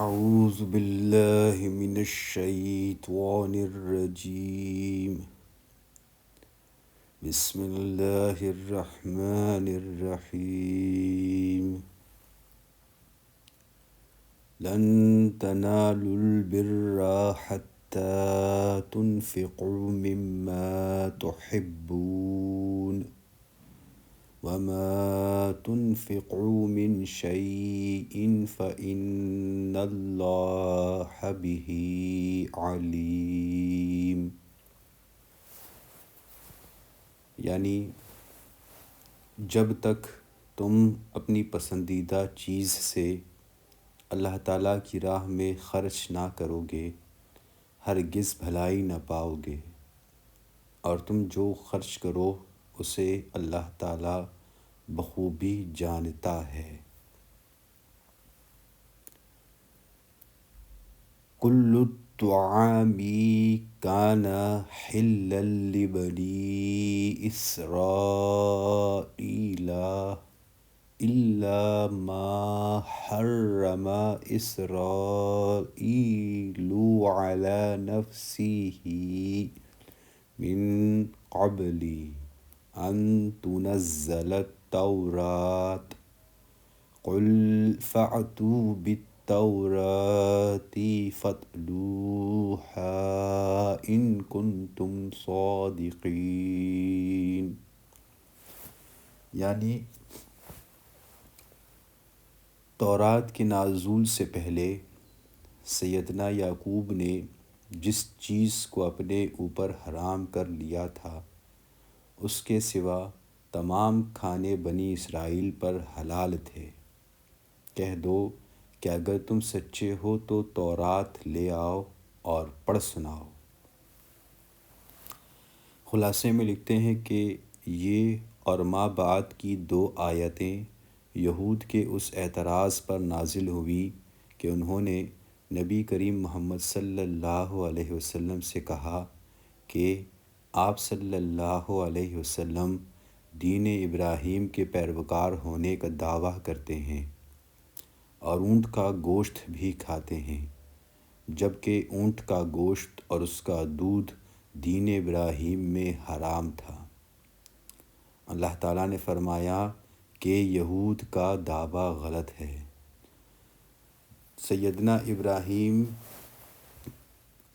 اعوذ باللہ من الشیطان الرجیم بسم اللہ الرحمن الرحیم لن تنالوا البر حتى تنفقوا مما تحبون وما تنفقوا من شيء فإن الله به عليم. یعنی جب تک تم اپنی پسندیدہ چیز سے اللہ تعالیٰ کی راہ میں خرچ نہ کرو گے ہرگز بھلائی نہ پاؤ گے، اور تم جو خرچ کرو اسے اللہ تعالیٰ بخوبی جانتا ہے۔ کل الطعام کان حلا لبنی اسرائیل الا ما حرم اسرائیل علی نفسه من قبل ان تنزل التوراة قل فأتوا بالتوراة فاتلوها ان کنتم صادقین۔ یعنی تورات کے نازول سے پہلے سیدنا یعقوب نے جس چیز کو اپنے اوپر حرام کر لیا تھا اس کے سوا تمام کھانے بنی اسرائیل پر حلال تھے۔ کہہ دو کہ اگر تم سچے ہو تو تورات لے آؤ اور پڑھ سناؤ۔ خلاصے میں لکھتے ہیں کہ یہ اور ما بعد کی دو آیتیں یہود کے اس اعتراض پر نازل ہوئی کہ انہوں نے نبی کریم محمد صلی اللہ علیہ وسلم سے کہا کہ آپ صلی اللہ علیہ وسلم دین ابراہیم کے پیروکار ہونے کا دعویٰ کرتے ہیں اور اونٹ کا گوشت بھی کھاتے ہیں، جبکہ اونٹ کا گوشت اور اس کا دودھ دین ابراہیم میں حرام تھا۔ اللہ تعالیٰ نے فرمایا کہ یہود کا دعویٰ غلط ہے۔ سیدنا ابراہیم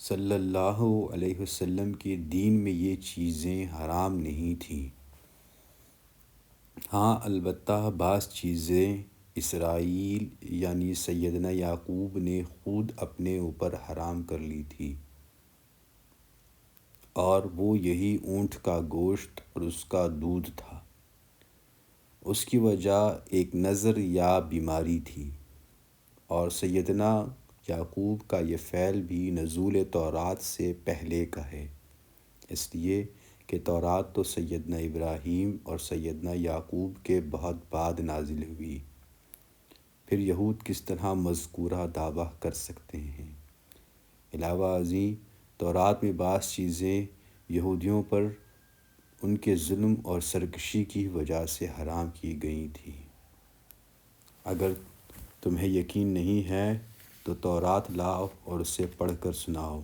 صلی اللہ علیہ وسلم کے دین میں یہ چیزیں حرام نہیں تھیں۔ ہاں البتہ بعض چیزیں اسرائیل یعنی سیدنا یعقوب نے خود اپنے اوپر حرام کر لی تھی، اور وہ یہی اونٹ کا گوشت اور اس کا دودھ تھا۔ اس کی وجہ ایک نظر یا بیماری تھی، اور سیدنا یعقوب کا یہ فعل بھی نزول تورات سے پہلے کا ہے، اس لیے کہ تورات تو سیدنا ابراہیم اور سیدنا یعقوب کے بہت بعد نازل ہوئی، پھر یہود کس طرح مذکورہ دعویٰ کر سکتے ہیں؟ علاوہ ازیں تورات میں بعض چیزیں یہودیوں پر ان کے ظلم اور سرکشی کی وجہ سے حرام کی گئی تھیں۔ اگر تمہیں یقین نہیں ہے تو تورات لاؤ اور اسے پڑھ کر سناؤ،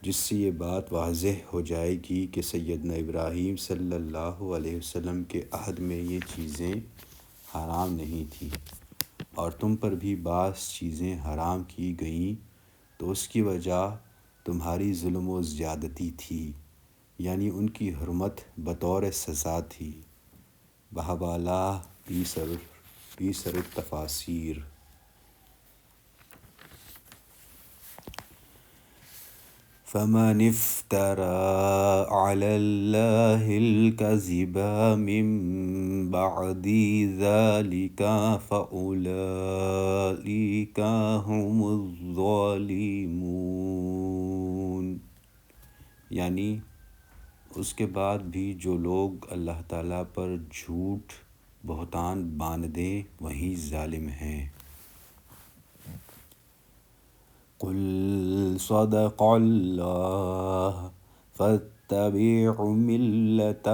جس سے یہ بات واضح ہو جائے گی کہ سیدنا ابراہیم صلی اللہ علیہ وسلم کے عہد میں یہ چیزیں حرام نہیں تھیں، اور تم پر بھی بعض چیزیں حرام کی گئیں تو اس کی وجہ تمہاری ظلم و زیادتی تھی، یعنی ان کی حرمت بطور سزا تھی۔ بحوالہ ایسر التفاسیر۔ فمن افترى على الله الكذب من بعد ذلك فأولئك هم الظالمون۔ یعنی اس کے بعد بھی جو لوگ اللہ تعالیٰ پر جھوٹ بہتان باندھ دیں وہی ظالم ہیں۔ قل صدق اللہ فاتبعوا ملة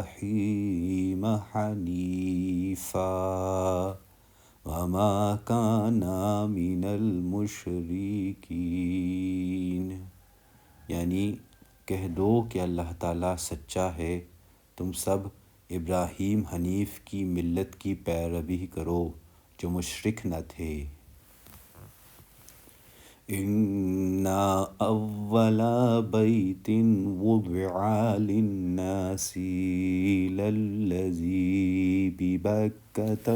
إبراہیم حنیفا وما كان من المشرکین، یعنی کہہ دو کہ اللہ تعالیٰ سچا ہے، تم سب ابراہیم حنیف کی ملت کی پیروی کرو جو مشرک نہ تھے۔ اِنَّا أَوَّلَ بَيْتٍ وُضِعَ لِلنَّاسِ لَلَّذِي بِبَكَّةَ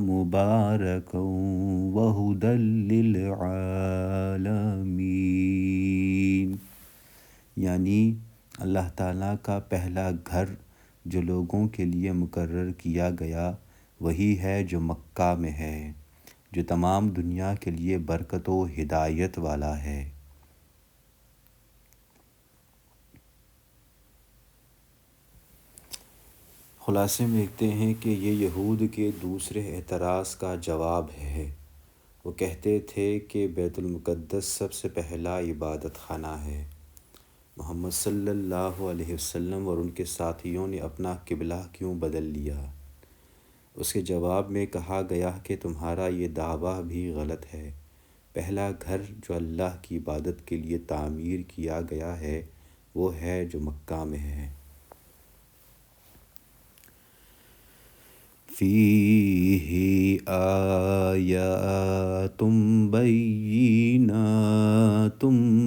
مُبَارَكًا وَهُدًى لِّلْعَالَمِينَ، یعنی اللہ تعالیٰ کا پہلا گھر جو لوگوں کے لیے مقرر کیا گیا وہی ہے جو مکہ میں ہے، جو تمام دنیا کے لیے برکت و ہدایت والا ہے۔ خلاصے میں لکھتے ہیں کہ یہ یہود کے دوسرے اعتراض کا جواب ہے۔ وہ کہتے تھے کہ بیت المقدس سب سے پہلا عبادت خانہ ہے۔ محمد صلی اللہ علیہ وسلم اور ان کے ساتھیوں نے اپنا قبلہ کیوں بدل لیا؟ اس کے جواب میں کہا گیا کہ تمہارا یہ دعویٰ بھی غلط ہے۔ پہلا گھر جو اللہ کی عبادت کے لیے تعمیر کیا گیا ہے وہ ہے جو مکہ میں ہے۔ فِيهِ آيَاتٌ بَيِّنَاتٌ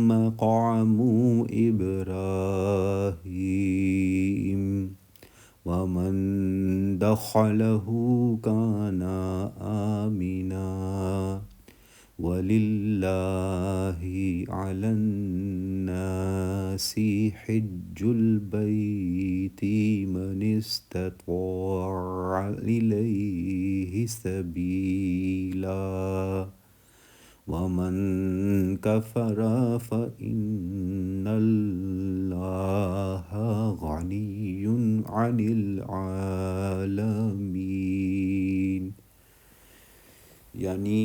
مَقَامُ إِبْرَاهِيمَ وَمَن دَخَلَهُ كَانَ آمِنًا وَلِلَّهِ عَلَى النَّاسِ حِجُّ الْبَيْتِ مَنِ اسْتَطَاعَ إِلَيْهِ سَبِيلًا وَمَن كَفَرَ فَإِنَّ اللَّهَ غَنِيٌّ عَنِ الْعَالَمِينَ، یعنی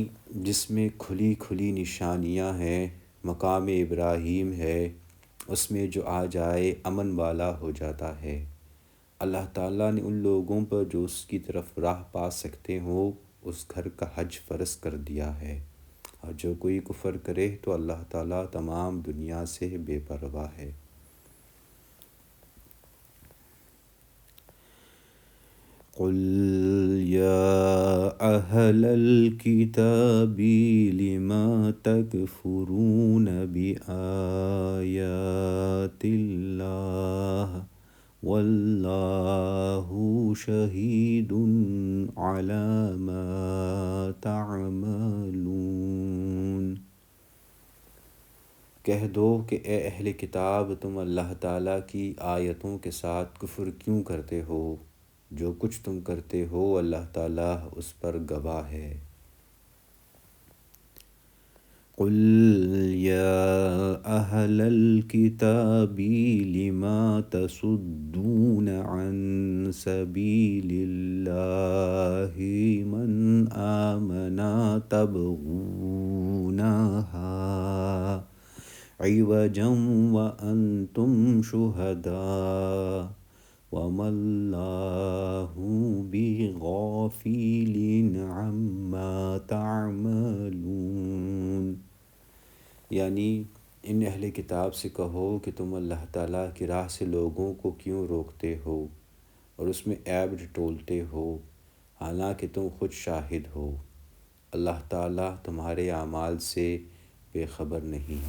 جس میں کھلی کھلی نشانیاں ہیں، مقام ابراہیم ہے، اس میں جو آ جائے امن والا ہو جاتا ہے۔ اللہ تعالیٰ نے ان لوگوں پر جو اس کی طرف راہ پا سکتے ہوں اس گھر کا حج فرض کر دیا ہے، اور جو کوئی کفر کرے تو اللہ تعالیٰ تمام دنیا سے بے پرواہ ہے۔ قُلْ يَا أَهْلَ الْكِتَابِ لِمَ تَكْفُرُونَ بِآيَاتِ اللَّهِ وَاللَّهُ شَهِيدٌ عَلَى مَا تَعْمَلُونَ، کہہ دو کہ اے اہل کتاب تم اللہ تعالیٰ کی آیتوں کے ساتھ کفر کیوں کرتے ہو؟ جو کچھ تم کرتے ہو اللہ تعالیٰ اس پر گواہ ہے۔ قُلْ يَا أَهْلَ الْكِتَابِ لِمَ تَصُدُّونَ عَن سَبِيلِ اللَّهِ مَنْ آمَنَ تَبْغُونَهَا عِوَجًا وَأَنْتُمْ شُهَدَاءُ وَمَا اللَّهُ بِغَافِلٍ عَمَّا تَعْمَلُونَ، یعنی ان اہل کتاب سے کہو کہ تم اللہ تعالیٰ کی راہ سے لوگوں کو کیوں روکتے ہو اور اس میں عیب ٹٹولتے ہو، حالانکہ تم خود شاہد ہو۔ اللہ تعالیٰ تمہارے اعمال سے بے خبر نہیں۔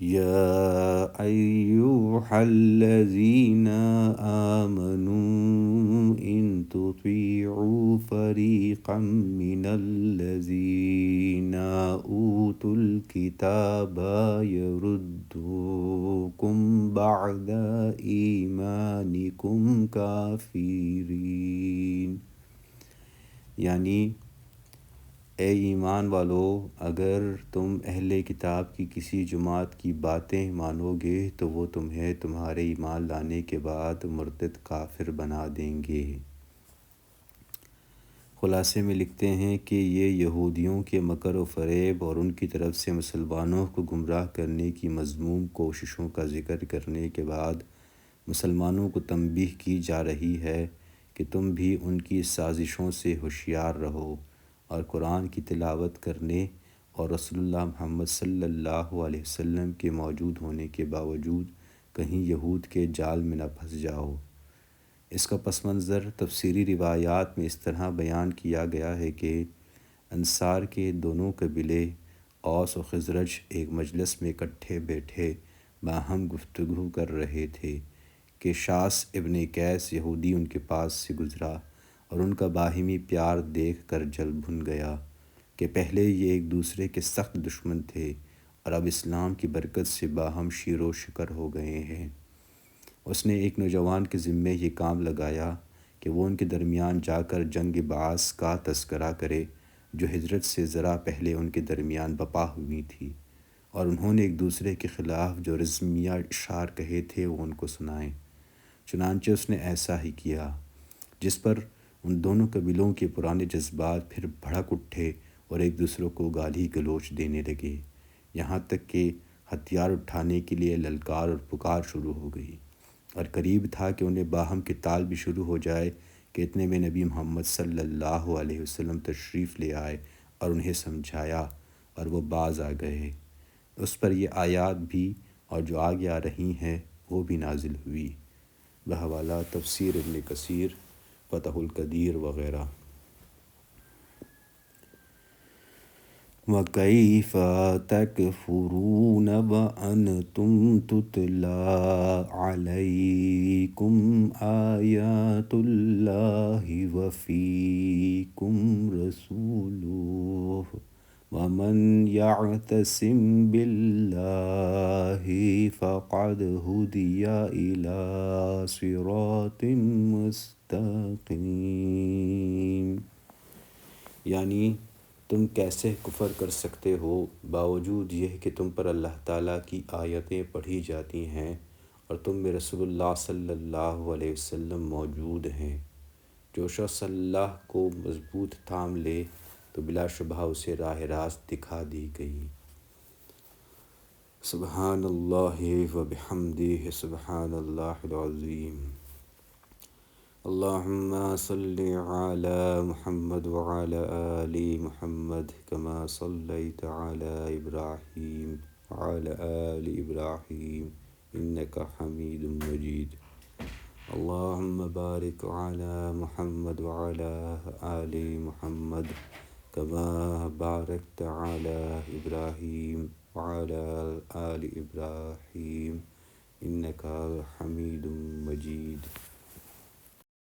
يَا أَيُّهَا الَّذِينَ آمَنُوا إِن تُطِيعُوا فَرِيقًا مِّنَ الَّذِينَ أُوتُوا الْكِتَابَ يَرُدُّوكُمْ بَعْدَ إِيمَانِكُمْ كَافِرِينَ، یعنی اے ایمان والو، اگر تم اہل کتاب کی کسی جماعت کی باتیں مانو گے تو وہ تمہیں تمہارے ایمان لانے کے بعد مرتد کافر بنا دیں گے۔ خلاصے میں لکھتے ہیں کہ یہ یہودیوں کے مکر و فریب اور ان کی طرف سے مسلمانوں کو گمراہ کرنے کی مذموم کوششوں کا ذکر کرنے کے بعد مسلمانوں کو تنبیہ کی جا رہی ہے کہ تم بھی ان کی سازشوں سے ہوشیار رہو اور قرآن کی تلاوت کرنے اور رسول اللہ محمد صلی اللہ علیہ وسلم کے موجود ہونے کے باوجود کہیں یہود کے جال میں نہ پھنس جاؤ۔ اس کا پس منظر تفسیری روایات میں اس طرح بیان کیا گیا ہے کہ انصار کے دونوں قبیلے اوس و خزرج ایک مجلس میں اکٹھے بیٹھے باہم گفتگو کر رہے تھے کہ شاس ابن قیس یہودی ان کے پاس سے گزرا اور ان کا باہمی پیار دیکھ کر جل بھن گیا کہ پہلے یہ ایک دوسرے کے سخت دشمن تھے اور اب اسلام کی برکت سے باہم شیر و شکر ہو گئے ہیں۔ اس نے ایک نوجوان کے ذمے یہ کام لگایا کہ وہ ان کے درمیان جا کر جنگ بعث کا تذکرہ کرے جو ہجرت سے ذرا پہلے ان کے درمیان بپا ہوئی تھی، اور انہوں نے ایک دوسرے کے خلاف جو رزمیہ اشعار کہے تھے وہ ان کو سنائیں۔ چنانچہ اس نے ایسا ہی کیا، جس پر ان دونوں قبیلوں کے پرانے جذبات پھر بھڑک اٹھے اور ایک دوسرے کو گالی گلوچ دینے لگے، یہاں تک کہ ہتھیار اٹھانے کے لیے للکار اور پکار شروع ہو گئی، اور قریب تھا کہ انہیں باہم قتال بھی شروع ہو جائے کہ اتنے میں نبی محمد صلی اللہ علیہ وسلم تشریف لے آئے اور انہیں سمجھایا اور وہ باز آ گئے۔ اس پر یہ آیات بھی اور جو آگے آ رہی ہیں وہ بھی نازل ہوئی۔ بحوالہ تفسیر ابن کثیر، فتح القدیر وغیرہ۔ وَكَيْفَ تَكْفُرُونَ وَأَنْتُمْ تُتْلَى عَلَيْكُمْ آيَاتُ اللَّهِ وَفِيكُمْ رَسُولُهُ وَمَنْ يَعْتَصِمْ بِاللَّهِ فَقَدْ هُدِيَ إِلَى صِرَاطٍ مُسْتَقِيمٍ۔ یعنی تم کیسے کفر کر سکتے ہو باوجود یہ کہ تم پر اللہ تعالیٰ کی آیتیں پڑھی جاتی ہیں اور تم میں رسول اللہ صلی اللہ علیہ وسلم موجود ہیں۔ جو شخص اللہ کو مضبوط تھام لے تو بلا شبہ اسے راہ راست دکھا دی گئی۔ سبحان اللہ و بحمدہ، سبحان اللہ العظیم۔ اللہم صلی علی محمد وعلی آل محمد کما صلیت علی ابراہیم وعلی آل ابراہیم انکا حمید مجید۔ اللہم بارک علی محمد وعلی آل محمد کما بارکت علی ابراہیم وعلی آل ابراہیم انکا حمید مجید۔